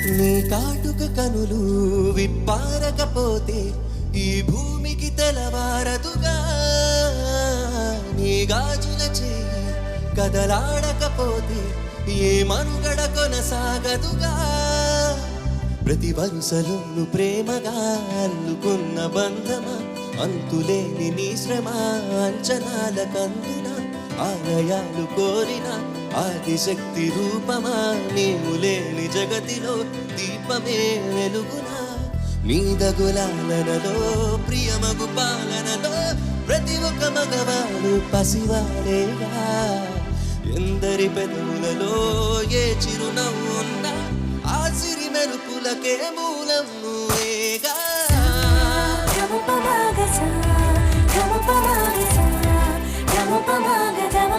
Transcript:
నీ కాటుక కనులు విప్పారకపోతే ఈ భూమికి తెలవారదుగా. నీ గాజుల చేయి కదలాడకపోతే ఏ మనుగడ కొనసాగదుగా. ప్రతి వరుసలోను ప్రేమగా అల్లుకున్న బంధమా, అంతులేని నీ శ్రమ అంచనాల కందున ఆలయాలు కోరిన ఆదిశక్తి రూపమా, నీవు లేని జగతిలో దీపమే వెలుగునా. నీదగులాలనలో ప్రియమగు పాలనలో ప్రతి ఒక్క మగవాడు పసివాడేగా. ఎందరి పెదవులలో ఏ చిరునవ్వు ఉన్నా ఆ సిరి మెరుపులకే మూలం నువ్వేగా. గమ పమగ సా గమ పమగ సా గమ పమగ గమ